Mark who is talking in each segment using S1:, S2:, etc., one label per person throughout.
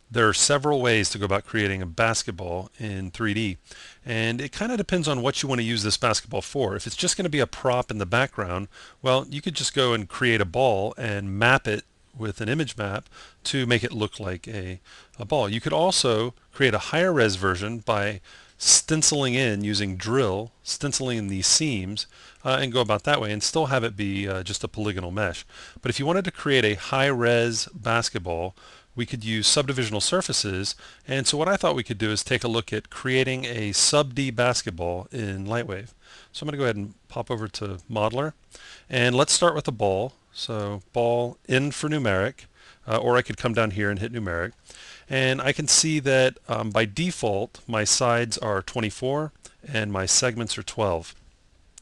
S1: There are several ways to go about creating a basketball in 3D, and it kind of depends on what you want to use this basketball for. If it's just going to be a prop in the background, well, you could just go and create a ball and map it with an image map to make it look like a ball. You could also create a higher res version by stenciling in using drill, stenciling in these seams, and go about that way and still have it be just a polygonal mesh. But if you wanted to create a high res basketball, we could use subdivisional surfaces. And so what I thought we could do is take a look at creating a sub D basketball in LightWave. So I'm going to go ahead and pop over to Modeler, and let's start with a ball. So ball in for numeric, or I could come down here and hit numeric. And I can see that by default my sides are 24 and my segments are 12.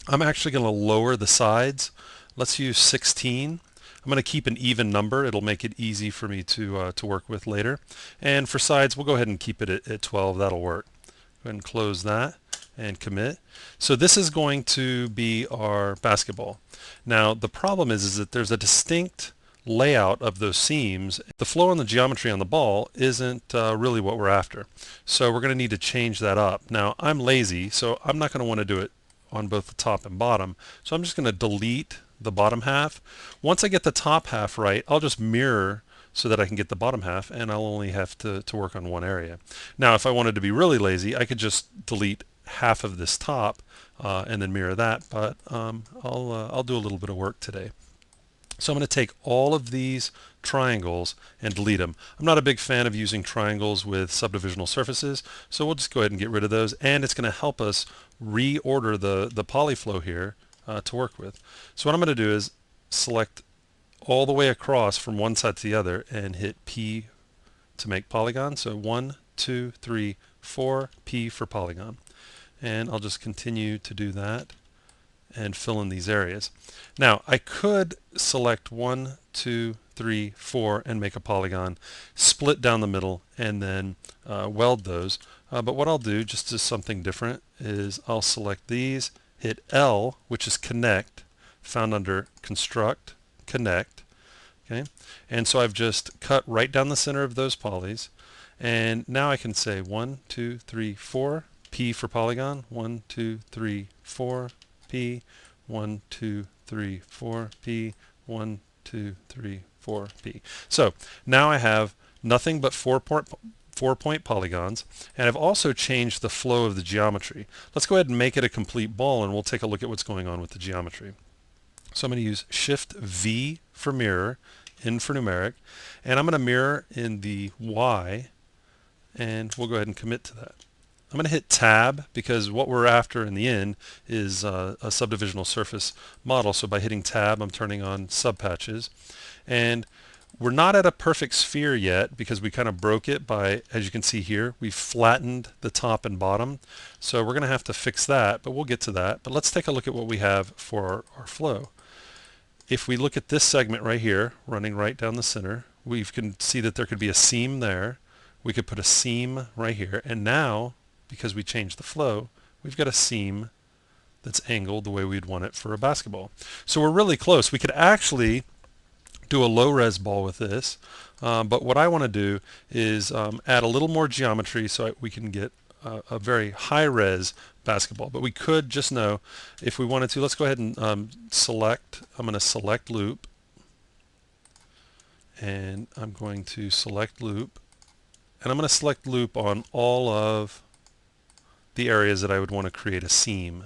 S1: I'm actually going to lower the sides. Let's use 16. I'm going to keep an even number. It'll make it easy for me to work with later. And for sides, we'll go ahead and keep it at 12. That'll work. Go ahead and close that and commit. So this is going to be our basketball. Now the problem is that there's a distinct layout of those seams. The flow and the geometry on the ball isn't really what we're after. So we're going to need to change that up. Now I'm lazy, so I'm not going to want to do it on both the top and bottom. So I'm just going to delete the bottom half. Once I get the top half right, I'll just mirror so that I can get the bottom half, and I'll only have to work on one area. Now if I wanted to be really lazy, I could just delete half of this top and then mirror that, but I'll do a little bit of work today. So I'm going to take all of these triangles and delete them. I'm not a big fan of using triangles with subdivisional surfaces, so we'll just go ahead and get rid of those, and it's going to help us reorder the polyflow here to work with. So what I'm going to do is select all the way across from one side to the other and hit P to make polygon. So 1, 2, 3, 4, P for polygon. And I'll just continue to do that and fill in these areas. Now I could select 1, 2, 3, 4 and make a polygon, split down the middle, and then weld those. But what I'll do, just as something different, is I'll select these, hit L, which is connect, found under construct, connect. Okay, and so I've just cut right down the center of those polys, and now I can say 1, 2, 3, 4, P for polygon, 1, 2, 3, 4, P, 1, 2, 3, 4, P, 1, 2, 3, 4, P. So now I have nothing but 4-point polygons, and I've also changed the flow of the geometry. Let's go ahead and make it a complete ball, and we'll take a look at what's going on with the geometry. So I'm going to use Shift V for mirror, N for numeric, and I'm going to mirror in the Y, and we'll go ahead and commit to that. I'm going to hit Tab because what we're after in the end is a subdivisional surface model. So by hitting Tab, I'm turning on subpatches. And we're not at a perfect sphere yet because we kind of broke it by, as you can see here, we flattened the top and bottom. So we're going to have to fix that, but we'll get to that. But let's take a look at what we have for our flow. If we look at this segment right here, running right down the center, we can see that there could be a seam there. We could put a seam right here. And now, because we changed the flow, we've got a seam that's angled the way we'd want it for a basketball. So we're really close. We could actually do a low-res ball with this, but what I want to do is add a little more geometry so we can get a very high-res basketball. But we could just know if we wanted to. Let's go ahead and select. I'm going to select loop, and I'm going to select loop, and I'm going to select loop on all of the areas that I would want to create a seam.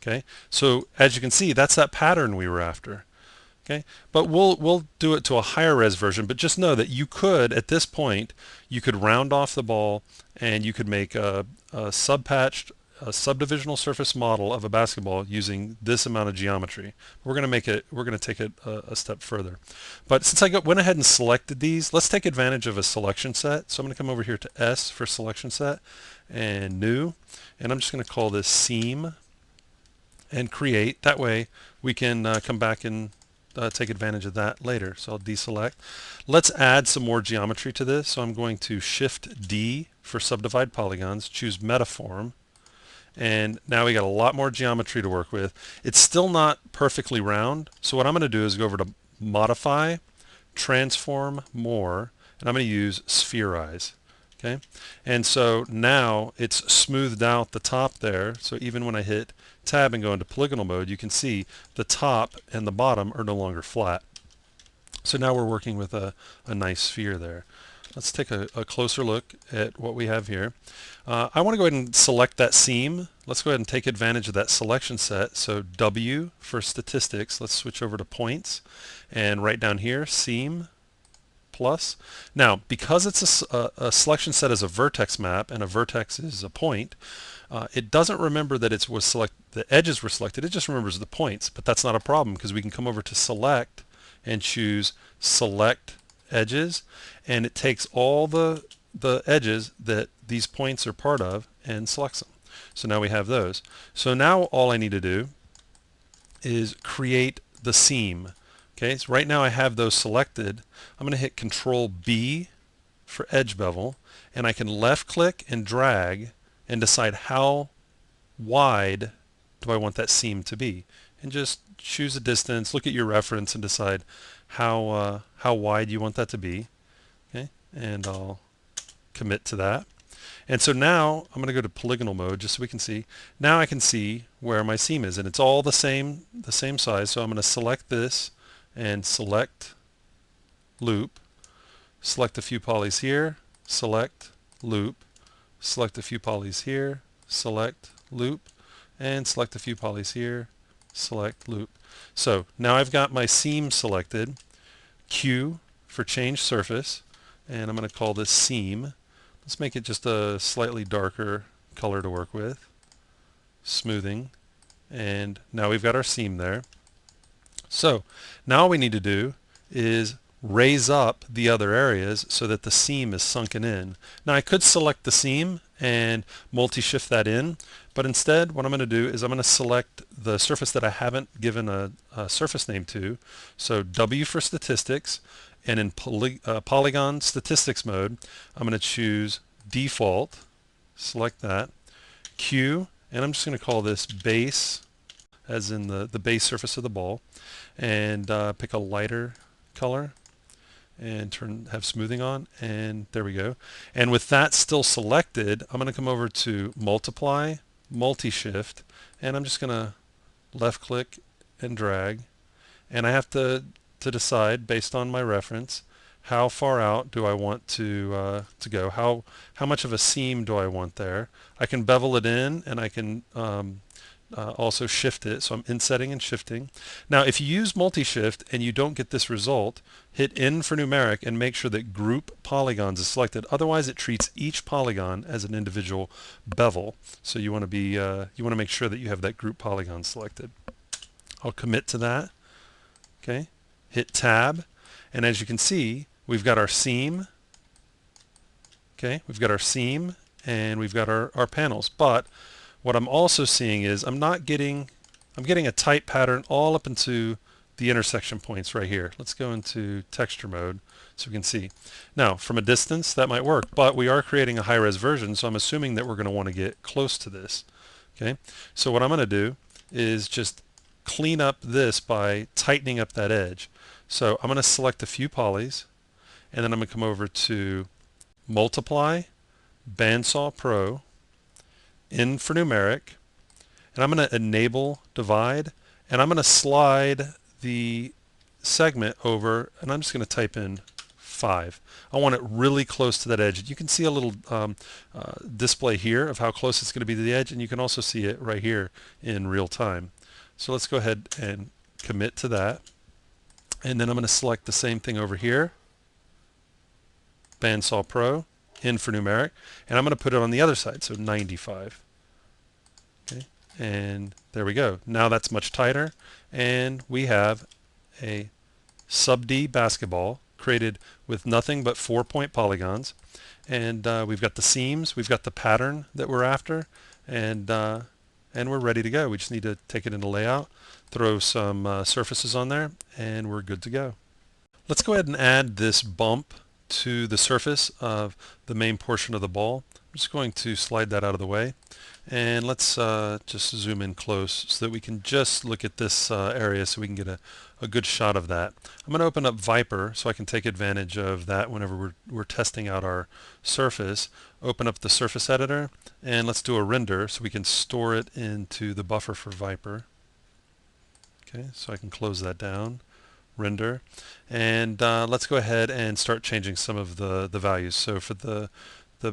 S1: Okay, so as you can see, that's that pattern we were after. Okay, but we'll do it to a higher res version, but just know that you could, at this point, you could round off the ball and you could make a subpatched, a subdivisional surface model of a basketball using this amount of geometry. We're going to take it a step further. But since I went ahead and selected these, let's take advantage of a selection set. So I'm going to come over here to S for selection set and new, and I'm just going to call this seam and create. That way we can come back and take advantage of that later. So I'll deselect. Let's add some more geometry to this. So I'm going to Shift D for subdivide polygons, choose metaform, and now we got a lot more geometry to work with. It's still not perfectly round, so what I'm going to do is go over to modify, transform more, and I'm going to use spherize. Okay, and so now it's smoothed out the top there, so even when I hit tab and go into polygonal mode, you can see the top and the bottom are no longer flat. So now we're working with a nice sphere there. Let's take a closer look at what we have here. I want to go ahead and select that seam. Let's go ahead and take advantage of that selection set. So W for statistics. Let's switch over to points, and right down here, seam plus. Now, because it's a selection set as a vertex map, and a vertex is a point, it doesn't remember that the edges were selected. It just remembers the points, but that's not a problem because we can come over to select and choose select edges, and it takes all the edges that these points are part of and selects them. So now we have those. So now all I need to do is create the seam. Okay, so right now I have those selected. I'm going to hit Control B for edge bevel, and I can left click and drag and decide how wide do I want that seam to be, and just choose a distance, look at your reference, and decide how wide you want that to be. Okay, and I'll commit to that. And so now I'm going to go to polygonal mode just so we can see. Now I can see where my seam is, and it's all the same size. So I'm going to select this and select loop, select a few polys here, select loop, select a few polys here, select loop, and select a few polys here, select loop. So now I've got my seam selected. Q for change surface, and I'm going to call this seam. Let's make it just a slightly darker color to work with. Smoothing, and now we've got our seam there. So now all we need to do is raise up the other areas so that the seam is sunken in. Now I could select the seam and multi-shift that in, but instead what I'm going to do is I'm going to select the surface that I haven't given a surface name to. So W for statistics, and in polygon statistics mode I'm going to choose default, select that, Q, and I'm just going to call this base, as in the base surface of the ball, and pick a lighter color and have smoothing on, and there we go. And with that still selected, I'm going to come over to multiply, multi-shift, and I'm just going to left click and drag, and I have to decide based on my reference how far out do I want to go, how much of a seam do I want there. I can bevel it in, and I can also shift it, so I'm insetting and shifting. Now if you use multi-shift and you don't get this result, hit N for numeric and make sure that group polygons is selected. Otherwise it treats each polygon as an individual bevel, so you want to make sure that you have that group polygon selected. I'll commit to that. Okay, hit tab, and as you can see we've got our seam. Okay, we've got our seam and we've got our panels, but what I'm also seeing is I'm getting a tight pattern all up into the intersection points right here. Let's go into texture mode so we can see. Now from a distance that might work, but we are creating a high-res version, so I'm assuming that we're going to want to get close to this. Okay, so what I'm going to do is just clean up this by tightening up that edge. So I'm going to select a few polys, and then I'm going to come over to multiply, bandsaw pro, N for numeric, and I'm going to enable divide, and I'm going to slide the segment over, and I'm just going to type in 5. I want it really close to that edge. You can see a little display here of how close it's going to be to the edge, and you can also see it right here in real time. So let's go ahead and commit to that, and then I'm going to select the same thing over here, bandsaw pro, N for numeric, and I'm going to put it on the other side, so 95. Okay, and there we go. Now that's much tighter, and we have a sub D basketball created with nothing but 4-point polygons, and we've got the seams, we've got the pattern that we're after, and we're ready to go. We just need to take it into layout, throw some surfaces on there, and we're good to go. Let's go ahead and add this bump to the surface of the main portion of the ball. I'm just going to slide that out of the way, and let's just zoom in close so that we can just look at this area so we can get a good shot of that. I'm going to open up Viper so I can take advantage of that whenever we're testing out our surface. Open up the surface editor, and let's do a render so we can store it into the buffer for Viper. Okay, so I can close that down, render, and let's go ahead and start changing some of the values. So for the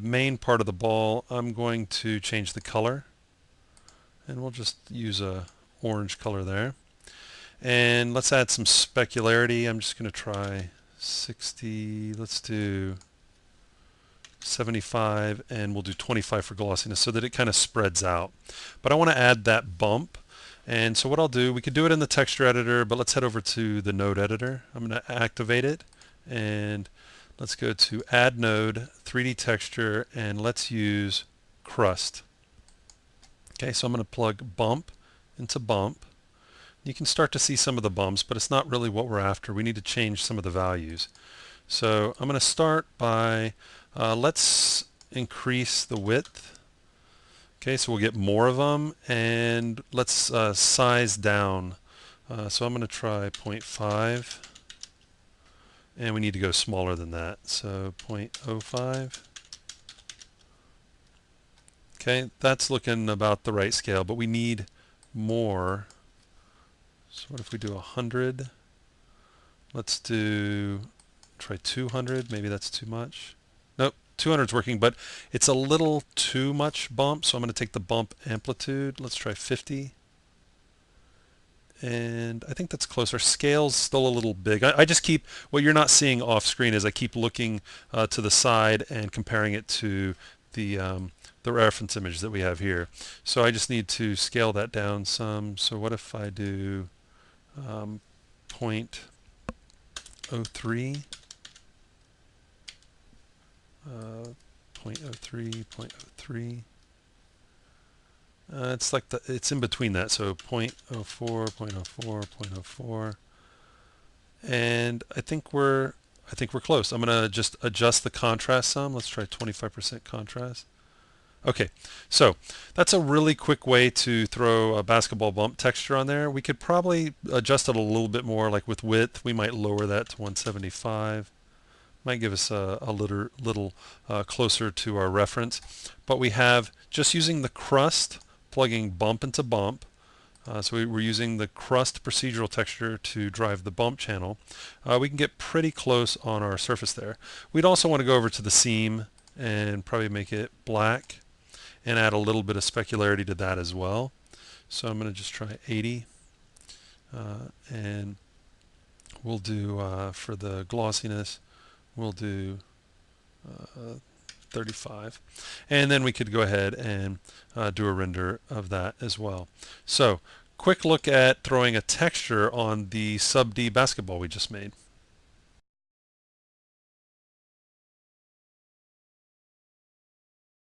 S1: main part of the ball, I'm going to change the color, and we'll just use a orange color there. And let's add some specularity. I'm just going to try 60. Let's do 75, and we'll do 25 for glossiness so that it kind of spreads out. But I want to add that bump. And so what I'll do, we could do it in the texture editor, but let's head over to the node editor. I'm going to activate it, and let's go to add node, 3D texture, and let's use crust. Okay, so I'm going to plug bump into bump. You can start to see some of the bumps, but it's not really what we're after. We need to change some of the values. So I'm going to start by, let's increase the width. Okay, so we'll get more of them, and let's size down. So I'm going to try 0.5, and we need to go smaller than that. So 0.05. Okay, that's looking about the right scale, but we need more. So what if we do 100? Let's try 200. Maybe that's too much. Nope, 200 is working, but it's a little too much bump, so I'm going to take the bump amplitude. Let's try 50. And I think that's closer. Scale's still a little big. I just keep, what you're not seeing off screen is I keep looking to the side and comparing it to the reference image that we have here. So I just need to scale that down some. So what if I do 0.03? 0.03, 0.03. It's like it's in between that, so 0.04, 0.04, 0.04, and I think we're close. I'm gonna just adjust the contrast some. Let's try 25% contrast. Okay, so that's a really quick way to throw a basketball bump texture on there. We could probably adjust it a little bit more, like with width. We might lower that to 175. Might give us a little closer to our reference. But we have, just using the crust, plugging bump into bump. So we're using the crust procedural texture to drive the bump channel. We can get pretty close on our surface there. We'd also want to go over to the seam and probably make it black and add a little bit of specularity to that as well. So I'm going to just try 80, and we'll do, for the glossiness, we'll do 35. And then we could go ahead and do a render of that as well. So quick look at throwing a texture on the sub D basketball we just made.